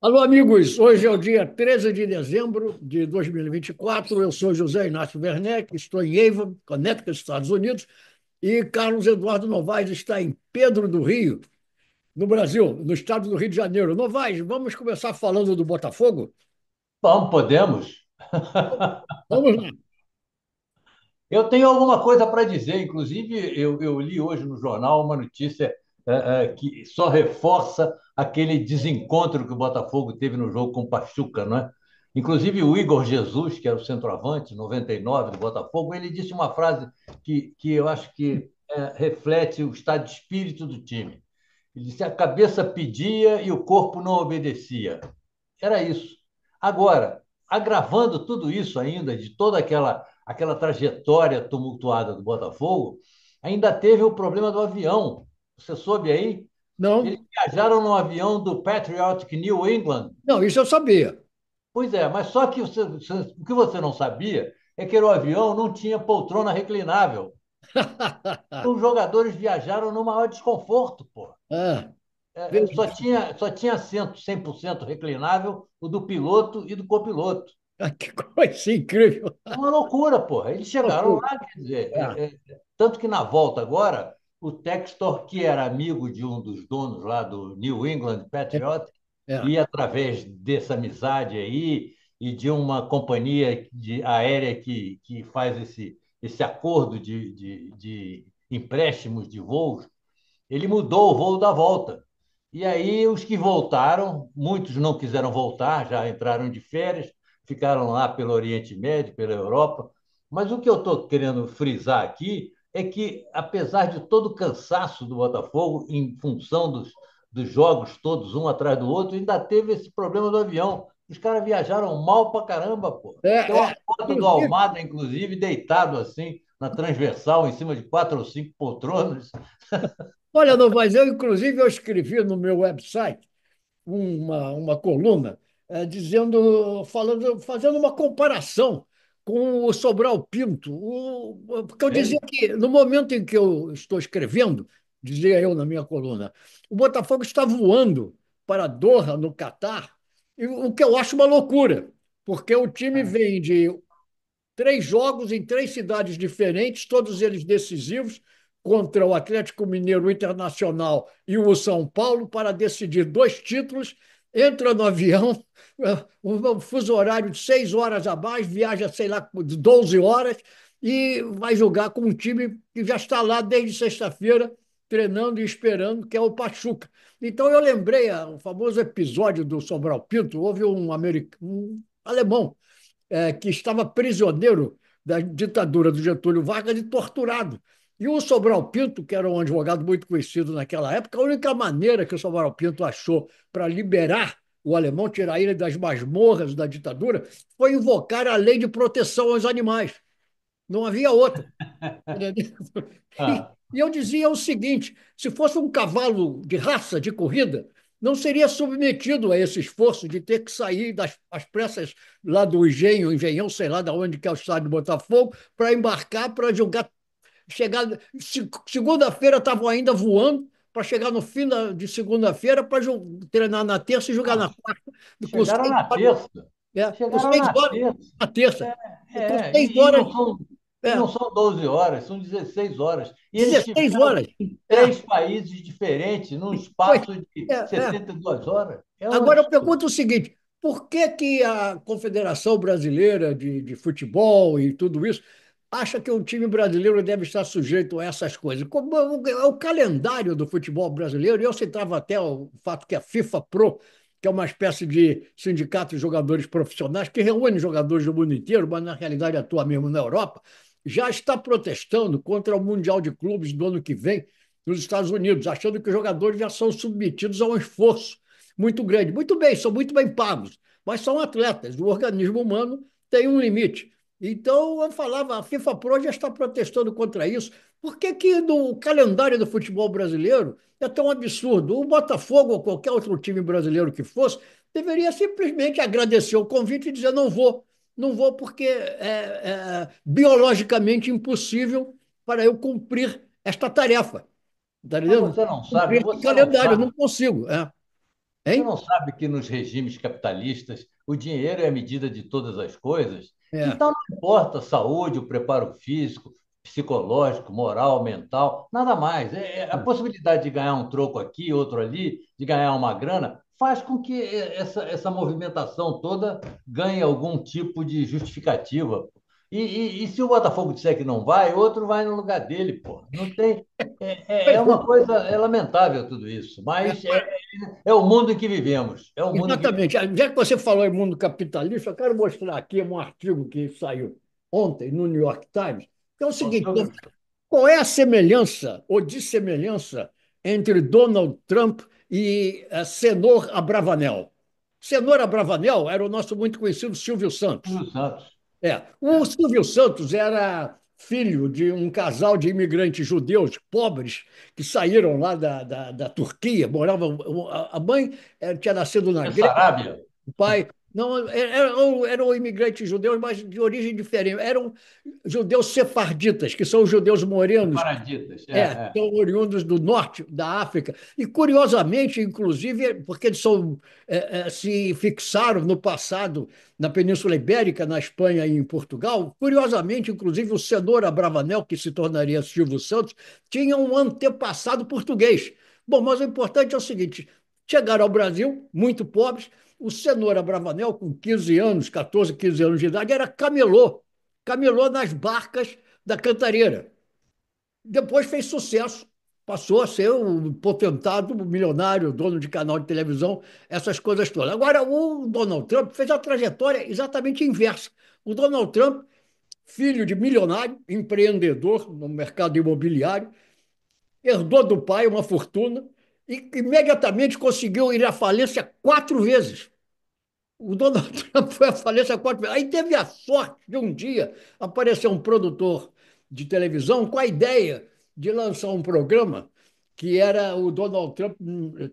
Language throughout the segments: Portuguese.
Alô, amigos. Hoje é o dia 13 de dezembro de 2024. Eu sou José Inácio Werneck, estou em Avon, Connecticut, Estados Unidos, e Carlos Eduardo Novaes está em Pedro do Rio, no Brasil, no estado do Rio de Janeiro. Novaes, vamos começar falando do Botafogo? Bom, podemos. Vamos lá. Eu tenho alguma coisa para dizer. Inclusive, eu li hoje no jornal uma notícia que só reforça aquele desencontro que o Botafogo teve no jogo com o Pachuca, não é? Inclusive, o Igor Jesus, que era o centroavante, 99 do Botafogo, ele disse uma frase que eu acho que reflete o estado de espírito do time. Ele disse: a cabeça pedia e o corpo não obedecia. Era isso. Agora, agravando tudo isso ainda, de toda aquela trajetória tumultuada do Botafogo, ainda teve o problema do avião. Você soube aí? Eles Não, viajaram no avião do Patriotic New England. não, isso eu sabia. Pois é, mas só que o que você não sabia é que o avião não tinha poltrona reclinável. Os jogadores viajaram no maior desconforto, pô. Ah, veja, Só tinha assento 100% reclinável, o do piloto e do copiloto. que coisa incrível. É uma loucura, porra. Eles chegaram Loucura. lá, quer dizer, É, tanto que na volta agora, o Textor, que era amigo de um dos donos lá do New England é, Patriot, é. e através dessa amizade aí e de uma companhia aérea que faz esse acordo de empréstimos de voos, ele mudou o voo da volta. E aí os que voltaram, muitos não quiseram voltar, já entraram de férias, ficaram lá pelo Oriente Médio, pela Europa. Mas o que eu estou querendo frisar aqui é que, apesar de todo o cansaço do Botafogo, em função dos jogos todos, um atrás do outro, ainda teve esse problema do avião. Os caras viajaram mal pra caramba, pô. Tem uma foto do Inclusive, Almada, inclusive, deitado assim, na transversal, em cima de quatro ou cinco poltronas. olha, Novaes, eu escrevi no meu website uma coluna fazendo uma comparação com o Sobral Pinto. Porque eu dizia Sei. que, no momento em que eu estou escrevendo, dizia eu na minha coluna, o Botafogo está voando para Doha, no Catar, o que eu acho uma loucura, porque o time vem de três jogos em três cidades diferentes, todos eles decisivos, contra o Atlético Mineiro, o Internacional e o São Paulo, para decidir dois títulos. Entra no avião, um fuso horário de 6 horas a mais, viaja, sei lá, 12 horas, e vai jogar com um time que já está lá desde sexta-feira, treinando e esperando, que é o Pachuca. Então eu lembrei o famoso episódio do Sobral Pinto, houve um alemão que estava prisioneiro da ditadura do Getúlio Vargas e torturado. E o Sobral Pinto, que era um advogado muito conhecido naquela época, a única maneira que o Sobral Pinto achou para liberar o alemão, tirar ele das masmorras da ditadura, foi invocar a lei de proteção aos animais. Não havia outra. E, Ah. e eu dizia o seguinte: se fosse um cavalo de raça, de corrida, não seria submetido a esse esforço de ter que sair às pressas lá do engenhão, sei lá de onde que é o estádio do Botafogo, para embarcar, para jogar. Segunda-feira estavam ainda voando, para chegar no fim de segunda-feira, para treinar na terça e jogar Não, na quarta, com chegaram seis na horas, terça. com Chegaram seis na horas terça. na terça, com É, seis e horas, não é, são 12 horas, são 16 horas. E eles 16 estiveram horas. em É, três países diferentes, num foi, espaço de é. 72 horas. É um Agora eu absurdo. pergunto o seguinte: por que que a Confederação Brasileira de Futebol e tudo isso acha que o time brasileiro deve estar sujeito a essas coisas? Como é o calendário do futebol brasileiro, e eu citava até o fato que a FIFA Pro, que é uma espécie de sindicato de jogadores profissionais que reúne jogadores do mundo inteiro, mas na realidade atua mesmo na Europa, já está protestando contra o Mundial de Clubes do ano que vem nos Estados Unidos, achando que os jogadores já são submetidos a um esforço muito grande. Muito bem, são muito bem pagos, mas são atletas. O organismo humano tem um limite. Então, eu falava, a FIFA Pro já está protestando contra isso. Por que que no calendário do futebol brasileiro é tão absurdo? O Botafogo ou qualquer outro time brasileiro que fosse, deveria simplesmente agradecer o convite e dizer não vou. Não vou porque é biologicamente impossível para eu cumprir esta tarefa. Está Mas entendendo? Cumprir esse você não calendário, eu sabe. não consigo. É. Você Hein? não sabe que nos regimes capitalistas o dinheiro é a medida de todas as coisas? É. Então não importa a saúde, o preparo físico, psicológico, moral, mental, nada mais. A possibilidade de ganhar um troco aqui, outro ali, de ganhar uma grana, faz com que essa movimentação toda ganhe algum tipo de justificativa. E se o Botafogo disser que não vai, outro vai no lugar dele, pô. Não tem. É Pois uma coisa, é lamentável tudo isso, é. mas é o mundo em que vivemos. É o mundo em que Exatamente. Já que você falou em mundo capitalista, eu quero mostrar aqui um artigo que saiu ontem no New York Times, que é o seguinte: vivemos. qual é a semelhança ou dissemelhança entre Donald Trump e Senor Abravanel? Senor Abravanel era o nosso muito conhecido Silvio Santos. Silvio Santos. O Silvio Santos era filho de um casal de imigrantes judeus pobres que saíram lá da Turquia, moravam. A mãe tinha nascido na É Grécia, Sarabia? o pai. Não, eram imigrantes judeus, mas de origem diferente. Eram judeus sefarditas, que são os judeus morenos Paraditas. são oriundos do norte da África. E, curiosamente, inclusive, porque eles se fixaram no passado na Península Ibérica, na Espanha e em Portugal, curiosamente, inclusive, o senhor Abravanel, que se tornaria Silvio Santos, tinha um antepassado português. Bom, mas o importante é o seguinte: chegaram ao Brasil, muito pobres, o senhor Abravanel, com 15 anos, 14, 15 anos de idade, era camelô, camelô nas barcas da Cantareira. Depois fez sucesso, passou a ser um potentado, um milionário, dono de canal de televisão, essas coisas todas. Agora, o Donald Trump fez a trajetória exatamente inversa. O Donald Trump, filho de milionário, empreendedor no mercado imobiliário, herdou do pai uma fortuna e imediatamente conseguiu ir à falência 4 vezes. O Donald Trump foi à falência 4 vezes. Aí teve a sorte de um dia aparecer um produtor de televisão com a ideia de lançar um programa que era o Donald Trump,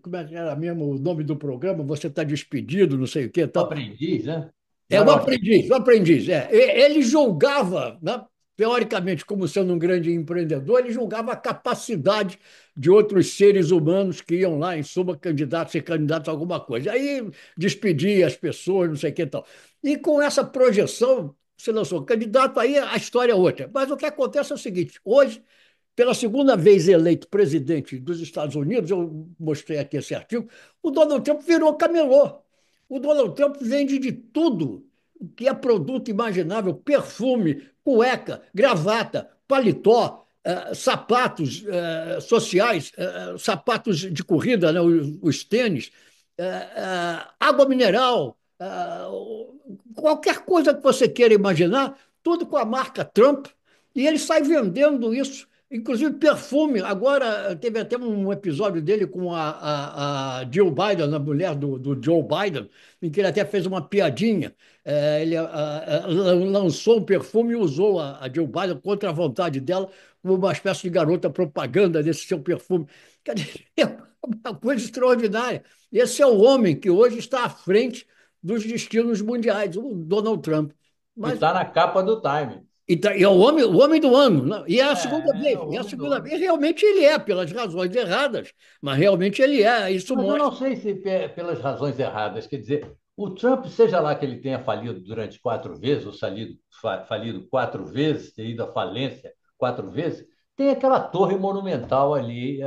como é que era mesmo o nome do programa? Você está despedido, não sei o quê, O tal. aprendiz, né? É Não o era o aprendiz, o aprendiz. Ele julgava, né, teoricamente, como sendo um grande empreendedor, ele julgava a capacidade de outros seres humanos que iam lá, em suma, ser candidatos a alguma coisa. Aí despedia as pessoas, não sei o que e tal. E com essa projeção, se lançou candidato, aí a história é outra. Mas o que acontece é o seguinte: hoje, pela segunda vez eleito presidente dos Estados Unidos, eu mostrei aqui esse artigo, o Donald Trump virou camelô. O Donald Trump vende de tudo que é produto imaginável: perfume, cueca, gravata, paletó, sapatos sociais, sapatos de corrida, né, os tênis, água mineral, qualquer coisa que você queira imaginar, tudo com a marca Trump, e ele sai vendendo isso. Inclusive perfume. Agora teve até um episódio dele com a Jill Biden, a mulher do Joe Biden, em que ele até fez uma piadinha. Ele lançou um perfume e usou a Jill Biden contra a vontade dela, como uma espécie de garota propaganda desse seu perfume. Quer dizer, é uma coisa extraordinária. Esse é o homem que hoje está à frente dos destinos mundiais, o Donald Trump. E Mas está na capa do Time. e é o homem do ano, né? E é a segunda É vez, o e é a homem do segunda ano. vez, realmente ele é, pelas razões erradas, mas realmente ele é. Isso Mas eu mostra. não sei se pelas razões erradas. Quer dizer, o Trump, seja lá que ele tenha falido durante 4 vezes, ou falido 4 vezes, ter ido à falência 4 vezes, tem aquela torre monumental ali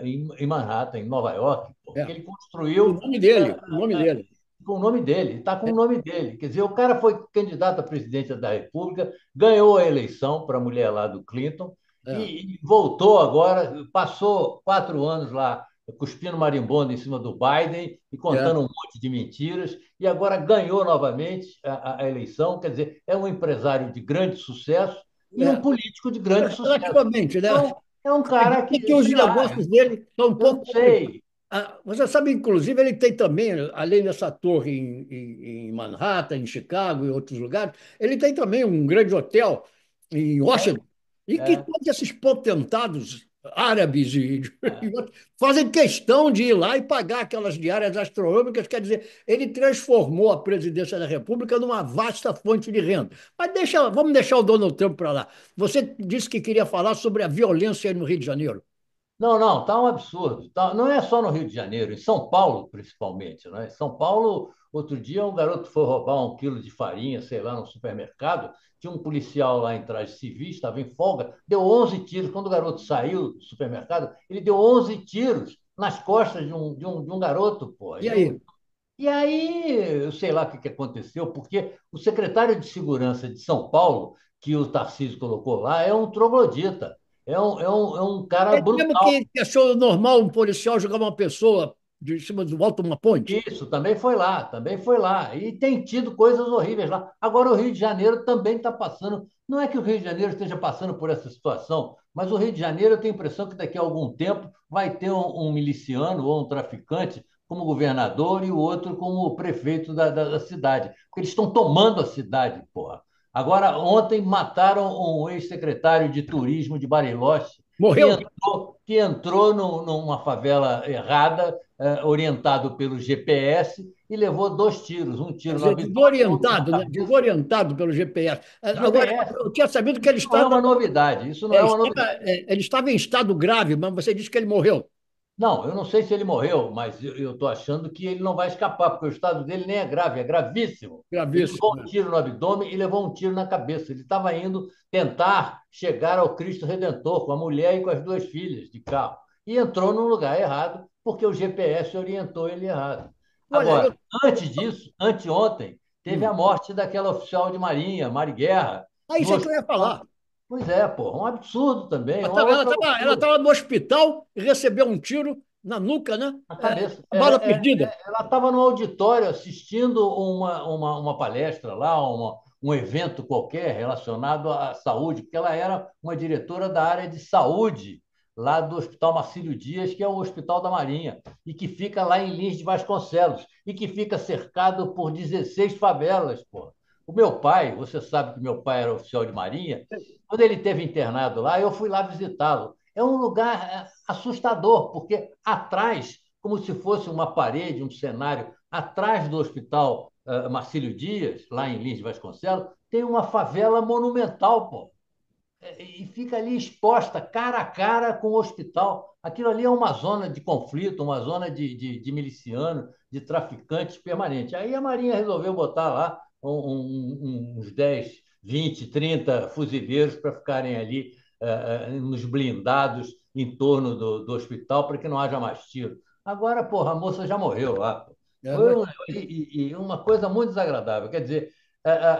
em Manhattan, em Nova York, pô, que É. ele O construiu nome dele, o nome dele. com o nome dele, está com o nome dele. Quer dizer, o cara foi candidato à presidência da República, ganhou a eleição para a mulher lá do Clinton É, e voltou agora, passou 4 anos lá cuspindo marimbondo em cima do Biden e é, contando um monte de mentiras, e agora ganhou novamente a eleição. Quer dizer, é um empresário de grande sucesso e um é. político de grande sucesso. Relativamente, né? Então, é um cara Que que, os sei lá, negócios dele são um eu não pouco complicados. sei. Você sabe, inclusive, ele tem também, além dessa torre em Manhattan, em Chicago e outros lugares, ele tem também um grande hotel em É, Washington, e que é, todos esses potentados árabes e é. outros fazem questão de ir lá e pagar aquelas diárias astronômicas. Quer dizer, ele transformou a presidência da República numa vasta fonte de renda. Mas vamos deixar o Donald Trump para lá. Você disse que queria falar sobre a violência no Rio de Janeiro. Não, não, tá um absurdo. Não é só no Rio de Janeiro, em São Paulo, principalmente, né? Em São Paulo, outro dia, um garoto foi roubar 1 quilo de farinha, sei lá, no supermercado. Tinha um policial lá em traje civil, estava em folga, deu 11 tiros. Quando o garoto saiu do supermercado, ele deu 11 tiros nas costas de um garoto, pô. E aí? E aí, eu sei lá o que aconteceu, porque o secretário de Segurança de São Paulo, que o Tarcísio colocou lá, é um troglodita, é um cara É mesmo brutal. que achou normal um policial jogar uma pessoa de cima do alto de uma ponte? Isso, também foi lá, também foi lá. E tem tido coisas horríveis lá. Agora, o Rio de Janeiro também está passando. Não é que o Rio de Janeiro esteja passando por essa situação, mas o Rio de Janeiro eu tenho a impressão que daqui a algum tempo vai ter um miliciano ou um traficante como governador e o outro como prefeito da cidade. Porque eles estão tomando a cidade, porra. Agora, ontem mataram um ex-secretário de turismo de Bariloche Morreu? que entrou numa favela errada, orientado pelo GPS, e levou 2 tiros, um Quer tiro no dizer, abdômen, outro na desorientado, né? cabeça. Desorientado pelo GPS. Agora, GPS. eu tinha sabido que ele Isso não é estava, uma novidade, isso não é uma novidade. ele estava em estado grave, mas você disse que ele morreu. Não, eu não sei se ele morreu, mas eu estou achando que ele não vai escapar, porque o estado dele nem é grave, é gravíssimo. Ele levou Gravíssimo, um né? tiro no abdômen e levou um tiro na cabeça. Ele estava indo tentar chegar ao Cristo Redentor com a mulher e com as 2 filhas de carro. E entrou no lugar errado, porque o GPS orientou ele errado. Olha, Agora, antes disso, anteontem, teve a hum. morte daquela oficial de Marinha, Marighella, Isso no é que eu ia hospital. falar. Pois é, pô, um absurdo também, uma Ela outra estava loucura. no hospital e recebeu um tiro na nuca, né? Na cabeça. Bala perdida. Ela estava no auditório assistindo uma palestra lá, um evento qualquer relacionado à saúde, porque ela era uma diretora da área de saúde lá do Hospital Marcílio Dias, que é o Hospital da Marinha, e que fica lá em Lins de Vasconcelos, e que fica cercado por 16 favelas, pô. O meu pai, você sabe que meu pai era oficial de Marinha, quando ele esteve internado lá, eu fui lá visitá-lo. É um lugar assustador, porque atrás, como se fosse uma parede, um cenário, atrás do Hospital Marcílio Dias, lá em Lins de Vasconcelos, tem uma favela monumental, pô. E fica ali exposta, cara a cara com o hospital. Aquilo ali é uma zona de conflito, uma zona de miliciano, de traficantes permanente. Aí a Marinha resolveu botar lá uns 10, 20, 30 fuzileiros para ficarem ali nos blindados em torno do hospital para que não haja mais tiro. Agora, porra, a moça já morreu lá. Pô. É, Foi mas e uma coisa muito desagradável. Quer dizer,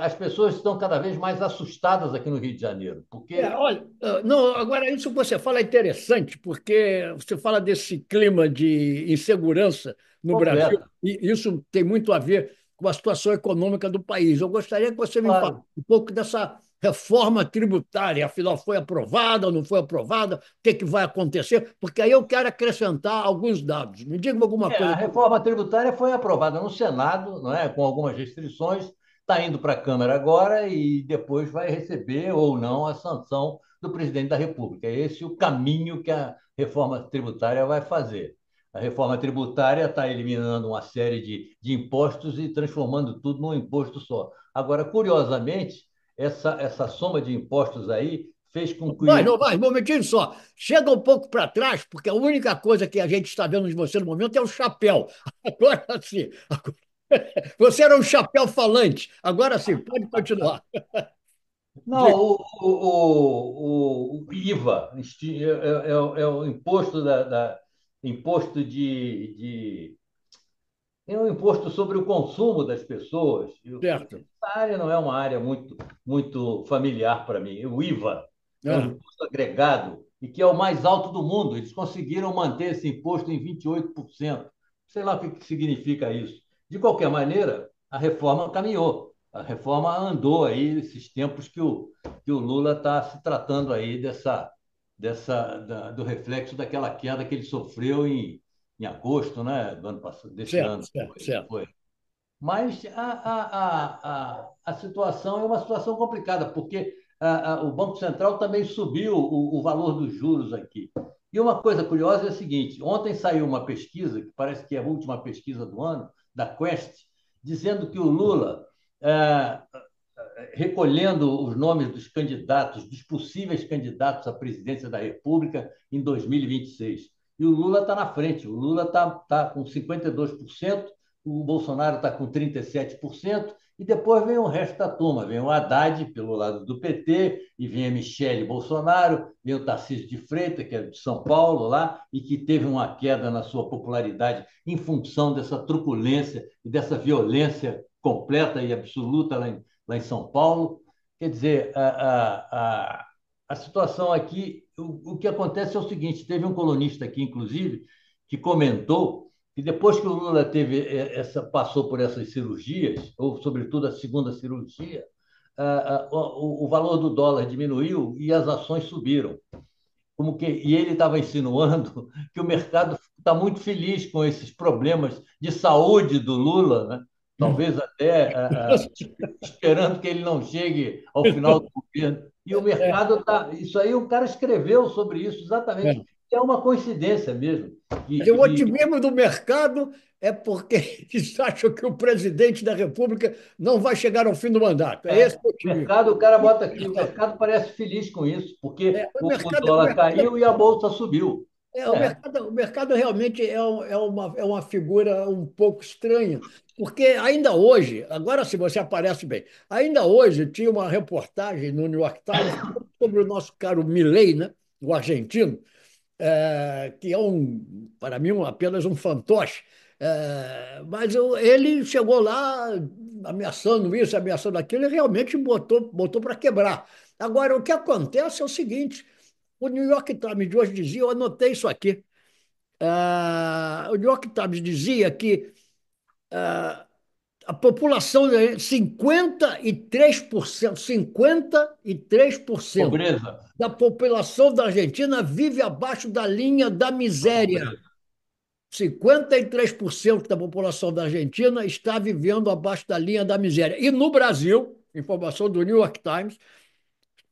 as pessoas estão cada vez mais assustadas aqui no Rio de Janeiro, porque Olha, não, agora isso que você fala é interessante, porque você fala desse clima de insegurança no Brasil, completa, e isso tem muito a ver com a situação econômica do país. Eu gostaria que você me falasse claro. um pouco dessa reforma tributária, afinal, foi aprovada ou não foi aprovada, o que, que vai acontecer, porque aí eu quero acrescentar alguns dados. Me diga alguma A coisa. reforma tributária foi aprovada no Senado, não é, com algumas restrições, está indo para a Câmara agora e depois vai receber ou não a sanção do presidente da República. É esse o caminho que a reforma tributária vai fazer. A reforma tributária está eliminando uma série de impostos e transformando tudo num imposto só. Agora, curiosamente, essa soma de impostos aí fez com Vai, que não vai, um momentinho só. Chega um pouco para trás, porque a única coisa que a gente está vendo de você no momento é o chapéu. Agora sim. Você era um chapéu falante. Agora sim, pode continuar. não, Diga. o IVA é o imposto imposto é um imposto sobre o consumo das pessoas. Certo. Essa área não é uma área muito familiar para mim. O IVA é um Ah, imposto agregado e que é o mais alto do mundo. Eles conseguiram manter esse imposto em 28%. Sei lá o que significa isso. De qualquer maneira, a reforma caminhou. A reforma andou aí esses tempos que o Lula está se tratando aí do reflexo daquela queda que ele sofreu em agosto, né, do ano passado, desse certo, ano. certo, certo. Foi. Mas a situação é uma situação complicada, porque o Banco Central também subiu o valor dos juros aqui. E uma coisa curiosa é a seguinte: ontem saiu uma pesquisa, que parece que é a última pesquisa do ano, da Quest, dizendo que o Lula recolhendo os nomes dos candidatos, dos possíveis candidatos à presidência da República em 2026. E o Lula está na frente. O Lula tá com 52%, o Bolsonaro está com 37%, e depois vem o resto da turma. Vem o Haddad, pelo lado do PT, e vem a Michele Bolsonaro, vem o Tarcísio de Freitas, que é de São Paulo, lá, e que teve uma queda na sua popularidade em função dessa truculência e dessa violência completa e absoluta lá em São Paulo. Quer dizer, a situação aqui, o que acontece é o seguinte: teve um colunista aqui, inclusive, que comentou que depois que o Lula passou por essas cirurgias, ou sobretudo a segunda cirurgia, o valor do dólar diminuiu e as ações subiram. E ele estava insinuando que o mercado está muito feliz com esses problemas de saúde do Lula, né? Talvez até esperando que ele não chegue ao final do governo. E o É, mercado está. Isso aí, o cara escreveu sobre isso, exatamente. é. É uma coincidência mesmo. E o otimismo do mercado é porque eles acham que o presidente da República não vai chegar ao fim do mandato. É esse o O otimismo. mercado, o cara bota aqui, o mercado parece feliz com isso, porque o O dólar mercado, caiu e a bolsa subiu. É, o mercado realmente é uma figura um pouco estranha, porque ainda hoje, agora se você aparece bem, ainda hoje tinha uma reportagem no New York Times sobre o nosso caro Milei, né, o argentino, que é para mim, apenas um fantoche. Mas ele chegou lá ameaçando isso, ameaçando aquilo, e realmente botou para quebrar. Agora, o que acontece é o seguinte: o New York Times de hoje dizia, eu anotei isso aqui, o New York Times dizia que a população, 53% pobreza, da população da Argentina vive abaixo da linha da a miséria. pobreza. 53% da população da Argentina está vivendo abaixo da linha da miséria. E no Brasil, informação do New York Times,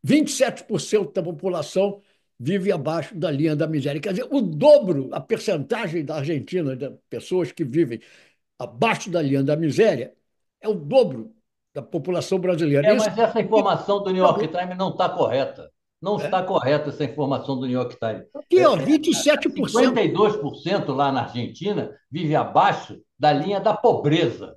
27% da população vive abaixo da linha da miséria. Quer dizer, o dobro, a percentagem da Argentina de pessoas que vivem abaixo da linha da miséria é o dobro da população brasileira. Isso Mas essa informação do New York Times não está correta. Não é, está correta essa informação do New York Times. aqui, ó, 27%. 52% lá na Argentina vive abaixo da linha da pobreza.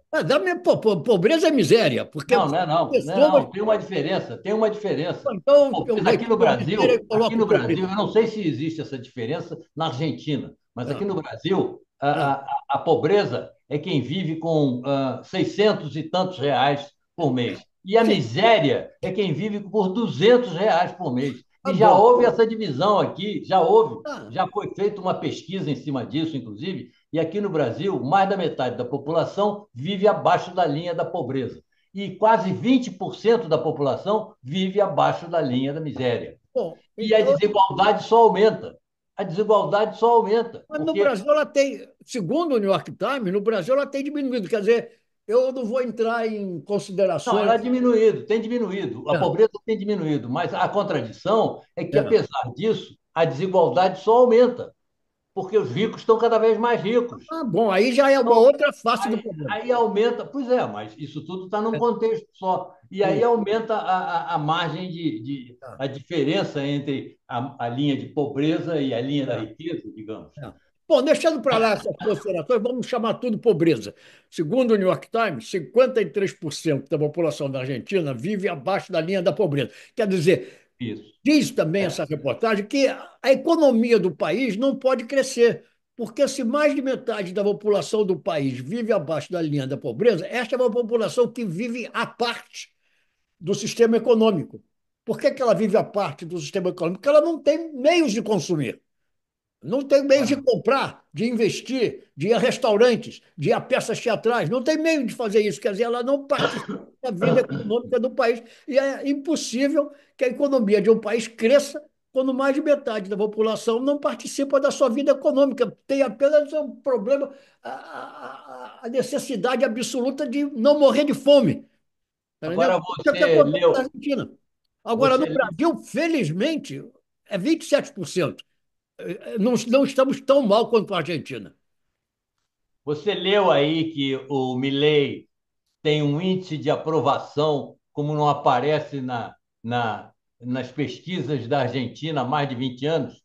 Pobreza é miséria, porque Não, não é não, não é pessoas. não. Tem uma diferença, tem uma diferença. Então, eu Pobreza retiro a miséria e Aqui coloco no Brasil, pobreza. eu não sei se existe essa diferença na Argentina, mas aqui Ah, no Brasil, ah, a pobreza é quem vive com 600 e tantos reais por mês. E a sim, miséria é quem vive por 200 reais por mês. tá E já bom. houve essa divisão aqui, já houve, Ah, já foi feita uma pesquisa em cima disso, inclusive, e aqui no Brasil, mais da metade da população vive abaixo da linha da pobreza. E quase 20% da população vive abaixo da linha da miséria. bom, E a então, desigualdade só aumenta. A desigualdade só aumenta, mas no porque Brasil ela tem, segundo o New York Times, no Brasil ela tem diminuído. Quer dizer, eu não vou entrar em não, considerações. ela é diminuído, tem diminuído, a É, pobreza tem diminuído, mas a contradição é que, é. apesar disso, a desigualdade só aumenta, porque os ricos estão cada vez mais ricos. Ah, bom, aí já é uma Então, outra face do aí, problema. aí aumenta, pois é, mas isso tudo está num É, contexto só. E aí sim, aumenta a margem é, a diferença entre a linha de pobreza e a linha da é. riqueza, digamos. É. Bom, deixando para lá essas considerações, vamos chamar tudo pobreza. Segundo o New York Times, 53% da população da Argentina vive abaixo da linha da pobreza. Quer dizer, Isso. diz também É, essa reportagem que a economia do país não pode crescer, porque se mais de metade da população do país vive abaixo da linha da pobreza, esta é uma população que vive à parte do sistema econômico. Por que ela vive à parte do sistema econômico? Porque ela não tem meios de consumir. Não tem meio de comprar, de investir, de ir a restaurantes, de ir a peças teatrais. Não tem meio de fazer isso. Quer dizer, ela não participa da vida econômica do país. E é impossível que a economia de um país cresça quando mais de metade da população não participa da sua vida econômica. Tem apenas um problema, a necessidade absoluta de não morrer de fome. Entendeu? Agora Isso é o que acontece na Argentina. Agora, no você, Brasil, felizmente, é 27%. Não estamos tão mal quanto a Argentina. você leu aí que o Milei tem um índice de aprovação como não aparece nas pesquisas da Argentina há mais de 20 anos.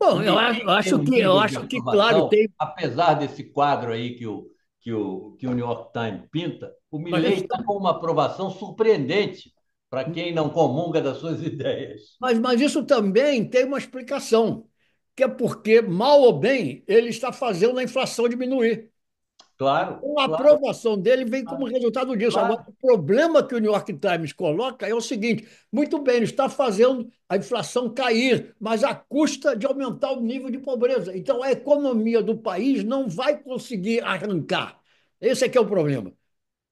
O Bom, Milei tem um eu nível de acho que, claro, aprovação, tem, apesar desse quadro aí que o New York Times pinta, o mas, Milei está com uma aprovação surpreendente para quem não comunga das suas ideias. mas isso também tem uma explicação, que é porque, mal ou bem, ele está fazendo a inflação diminuir. Claro, Então, a claro, aprovação dele vem como resultado disso. Agora, claro. o problema que o New York Times coloca é o seguinte: muito bem, ele está fazendo a inflação cair, mas à custa de aumentar o nível de pobreza. Então, a economia do país não vai conseguir arrancar. Esse é que é o problema.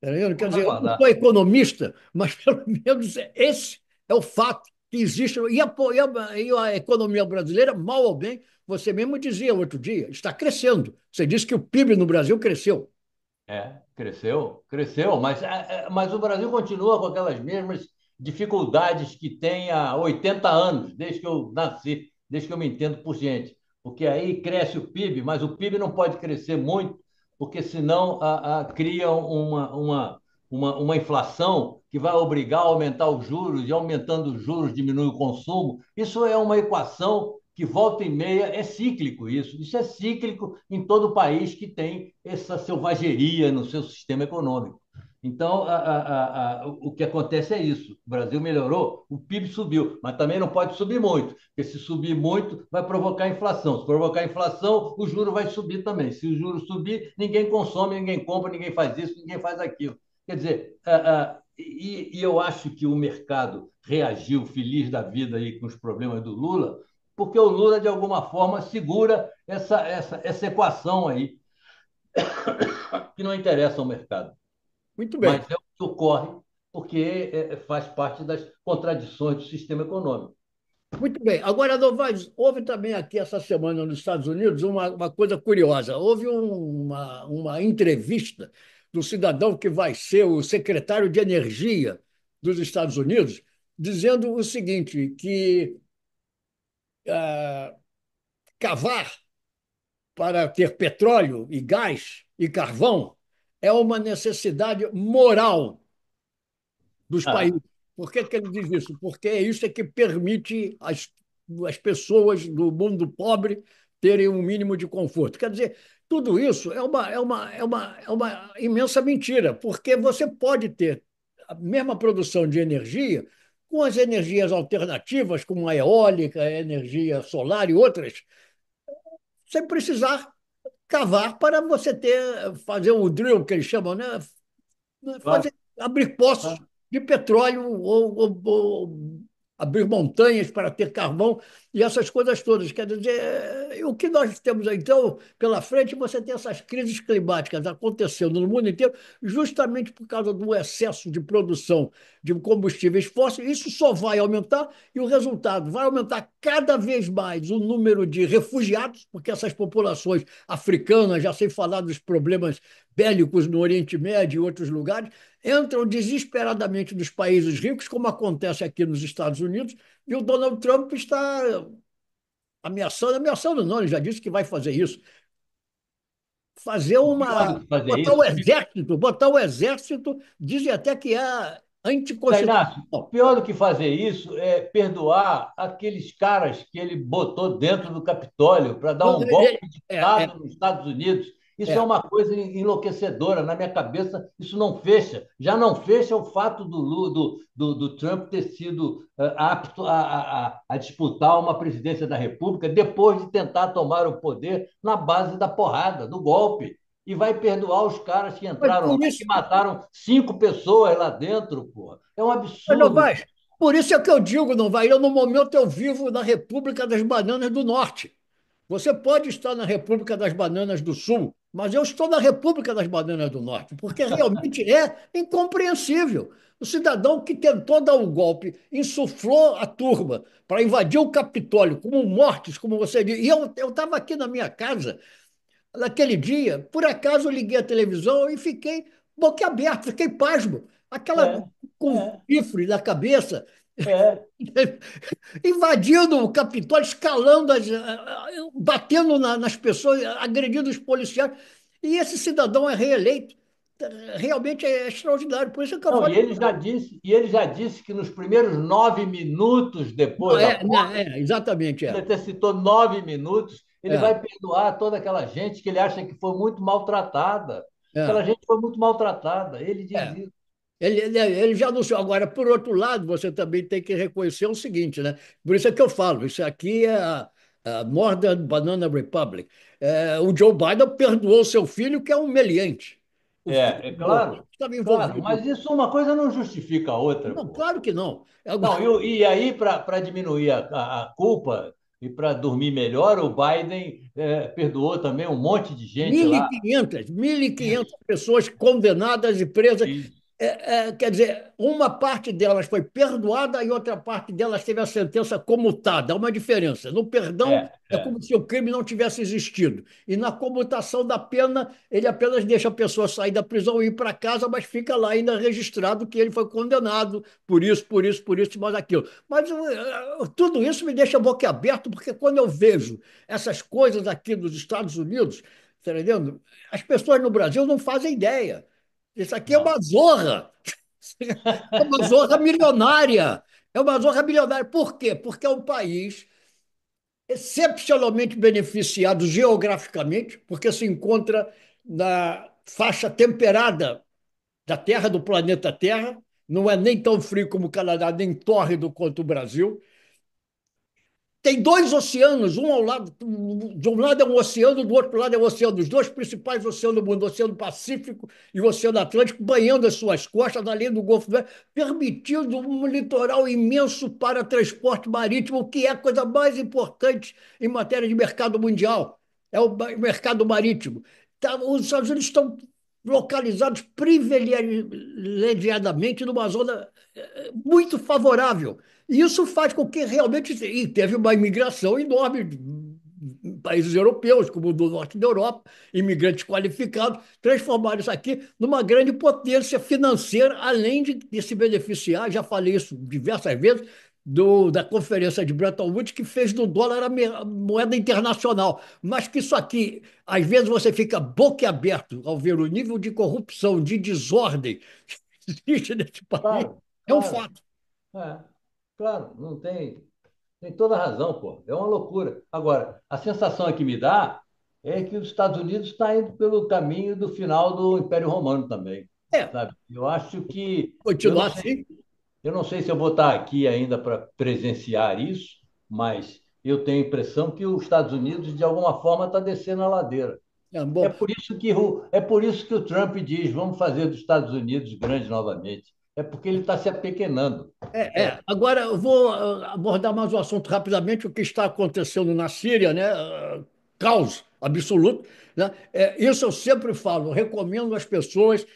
Tá entendendo? Quer Vamos dizer, eu não aguardar. sou economista, mas pelo menos esse é o fato que existe. E a economia brasileira, mal ou bem, você mesmo dizia outro dia, está crescendo. Você disse que o PIB no Brasil cresceu. Cresceu, cresceu, mas o Brasil continua com aquelas mesmas dificuldades que tem há 80 anos, desde que eu nasci, desde que eu me entendo por gente. Porque aí cresce o PIB, mas o PIB não pode crescer muito, porque senão cria uma inflação que vai obrigar a aumentar os juros, e aumentando os juros diminui o consumo. Isso é uma equação que volta e meia é cíclico isso. Isso é cíclico em todo país que tem essa selvageria no seu sistema econômico. Então, o que acontece é isso. O Brasil melhorou, o PIB subiu, mas também não pode subir muito, porque se subir muito, vai provocar inflação. Se provocar inflação, o juro vai subir também. Se o juro subir, ninguém consome, ninguém compra, ninguém faz isso, ninguém faz aquilo. Quer dizer, e eu acho que o mercado reagiu feliz da vida aí com os problemas do Lula, porque o Lula, de alguma forma, segura essa equação aí, que não interessa ao mercado. Muito bem. Mas é o que ocorre, porque faz parte das contradições do sistema econômico. Muito bem. Agora, Novaes, houve também aqui essa semana nos Estados Unidos uma coisa curiosa. Houve uma entrevista do cidadão que vai ser o secretário de Energia dos Estados Unidos, dizendo o seguinte, que cavar para ter petróleo e gás e carvão é uma necessidade moral dos Ah, países. Por que ele diz isso? Porque é isso que permite as pessoas do mundo pobre terem um mínimo de conforto. Quer dizer, tudo isso é uma imensa mentira, porque você pode ter a mesma produção de energia com as energias alternativas, como a eólica, a energia solar e outras, sem precisar cavar para você fazer o drill, que eles chamam, né? claro, Abrir poços claro. de petróleo ou abrir montanhas para ter carvão e essas coisas todas. Quer dizer, o que nós temos então pela frente, você tem essas crises climáticas acontecendo no mundo inteiro, justamente por causa do excesso de produção de combustíveis fósseis. Isso só vai aumentar e o resultado vai aumentar cada vez mais o número de refugiados, porque essas populações africanas, já sem falar dos problemas bélicos no Oriente Médio e outros lugares, entram desesperadamente nos países ricos, como acontece aqui nos Estados Unidos, e o Donald Trump está ameaçando não, ele já disse que vai fazer isso, fazer O pior do que fazer botar o isso, exército, dizem até que é Zé Inácio, anticonstitucional. pior do que fazer isso é perdoar aqueles caras que ele botou dentro do Capitólio para dar Não, um golpe de é, Estado nos Estados Unidos. Isso é é. uma coisa enlouquecedora. Na minha cabeça, isso não fecha. Já não fecha o fato do Trump ter sido apto a disputar uma presidência da República depois de tentar tomar o poder na base da porrada, do golpe. E vai perdoar os caras que Mas entraram por lá, que isso, mataram 5 pessoas lá dentro, pô. É um mas absurdo. Novaes, por isso é que eu digo, Novaes, no momento eu vivo na República das Bananas do Norte. Você pode estar na República das Bananas do Sul, mas eu estou na República das Bananas do Norte, porque realmente é incompreensível. O cidadão que tentou dar um golpe, insuflou a turma para invadir o Capitólio, como mortes, como você disse. E eu estava aqui na minha casa, naquele dia, por acaso eu liguei a televisão e fiquei boquiaberto, fiquei pasmo. Aquela É, com é, chifre na cabeça, é. invadindo o Capitólio, escalando, batendo nas pessoas, agredindo os policiais. E esse cidadão é reeleito. realmente é extraordinário. Por isso que eu Não, falo. e ele já disse que nos primeiros 9 minutos depois da Não, posse, exatamente, ele é. até citou 9 minutos, ele É, vai perdoar toda aquela gente que ele acha que foi muito maltratada. é, Aquela gente foi muito maltratada. Ele diz é. isso. Ele já anunciou. Agora, por outro lado, você também tem que reconhecer o seguinte, né? Por isso é que eu falo, isso aqui é a Northern Banana Republic. O Joe Biden perdoou seu filho, que é um meliante. O filho É do claro, estava claro, envolvido. mas isso uma coisa não justifica a outra, Não, pô. claro que não. Não, Agora, e aí, para diminuir a culpa e para dormir melhor, o Biden perdoou também um monte de gente lá. 1.500 Isso, pessoas condenadas e presas. isso. Quer dizer, uma parte delas foi perdoada e outra parte delas teve a sentença comutada. Há uma diferença. No perdão, É, é é. como se o crime não tivesse existido. E na comutação da pena, ele apenas deixa a pessoa sair da prisão e ir para casa, mas fica lá ainda registrado que ele foi condenado por isso, por isso, por isso, mas aquilo. Mas tudo isso me deixa boquiaberto, porque quando eu vejo essas coisas aqui nos Estados Unidos, tá entendendo? As pessoas no Brasil não fazem ideia. Isso aqui é Não. uma zorra. É uma zorra milionária. É uma zorra milionária. Por quê? Porque é um país excepcionalmente beneficiado geograficamente, porque se encontra na faixa temperada da Terra, do planeta Terra. Não é nem tão frio como o Canadá, nem tórrido quanto o Brasil. Tem dois oceanos, um ao lado, de um lado é um oceano, do outro lado é um oceano. Os dois principais oceanos do mundo, o Oceano Pacífico e o Oceano Atlântico, banhando as suas costas, além do Golfo do México, permitindo um litoral imenso para transporte marítimo, o que é a coisa mais importante em matéria de mercado mundial. É o mercado marítimo. Tá, os Estados Unidos estão localizados privilegiadamente numa zona muito favorável. E isso faz com que realmente. E teve uma imigração enorme de países europeus, como o do norte da Europa, imigrantes qualificados, transformaram isso aqui numa grande potência financeira, além de se beneficiar, já falei isso diversas vezes, da Conferência de Bretton Woods, que fez do dólar a moeda internacional. Mas que isso aqui, às vezes, você fica boquiaberto ao ver o nível de corrupção, de desordem que existe nesse país. Claro, É um claro. fato. É, claro, não tem. Tem toda a razão, pô. É uma loucura. Agora, a sensação que me dá é que os Estados Unidos está indo pelo caminho do final do Império Romano também, É, sabe? Eu acho que continuar assim. eu não sei se eu vou estar aqui ainda para presenciar isso, mas eu tenho a impressão que os Estados Unidos de alguma forma está descendo a ladeira. Bom, É por isso que o Trump diz, vamos fazer dos Estados Unidos grandes novamente. É porque ele está se apequenando. agora eu vou abordar mais um assunto rapidamente, o que está acontecendo na Síria, né? Caos absoluto, né? Isso eu sempre falo, recomendo às pessoas.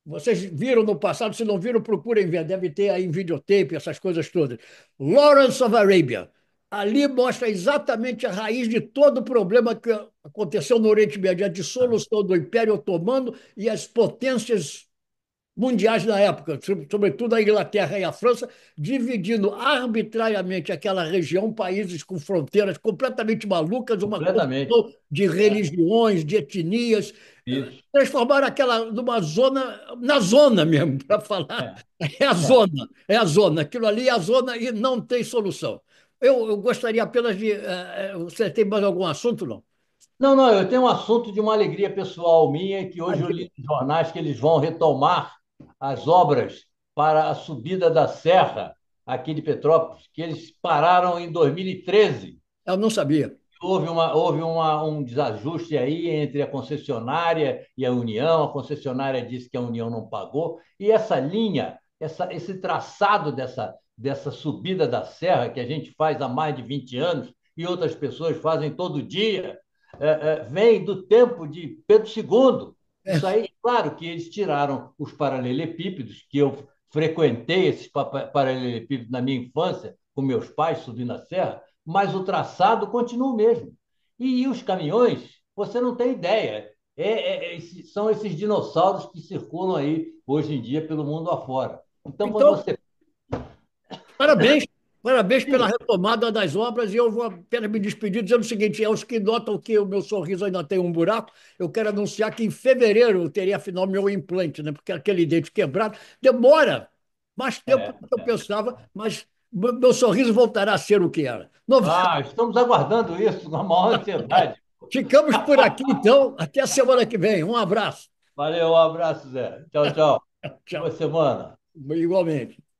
Vocês viram no passado, se não viram, procurem ver, deve ter aí em videotape, essas coisas todas. Lawrence of Arabia. Ali mostra exatamente a raiz de todo o problema que aconteceu no Oriente Médio, a dissolução do Império Otomano e as potências mundiais na época, sobretudo a Inglaterra e a França, dividindo arbitrariamente aquela região, países com fronteiras completamente malucas, uma Completamente. confusão de É, religiões, de etnias, isso. transformaram aquela numa zona, na zona mesmo, para falar. É, É a é. zona, é a zona, aquilo ali é a zona e não tem solução. Eu gostaria apenas de. Você tem mais algum assunto, não? Não, não, eu tenho um assunto de uma alegria pessoal minha, que Ah, hoje eu diga. li nos jornais que eles vão retomar as obras para a subida da serra aqui de Petrópolis, que eles pararam em 2013. Eu não sabia. Um desajuste aí entre a concessionária e a União. A concessionária disse que a União não pagou. E essa linha, esse traçado dessa subida da serra, que a gente faz há mais de 20 anos e outras pessoas fazem todo dia, vem do tempo de Pedro II. Isso aí, claro que eles tiraram os paralelepípedos, que eu frequentei esses paralelepípedos na minha infância, com meus pais subindo a serra, mas o traçado continua o mesmo. E os caminhões, você não tem ideia. São esses dinossauros que circulam aí hoje em dia pelo mundo afora. Então, quando Então, você parabéns. Parabéns pela Sim, retomada das obras e eu vou apenas me despedir dizendo o seguinte, aos que notam que o meu sorriso ainda tem um buraco, eu quero anunciar que em fevereiro eu teria afinal meu implante, né? Porque aquele dente quebrado demora mais tempo é. do que eu pensava, mas meu sorriso voltará a ser o que era. Ah, estamos aguardando isso com a maior ansiedade. Ficamos por aqui então, até a semana que vem. Um abraço. Valeu, um abraço, Zé. Tchau, tchau. Tchau. Boa semana. Igualmente.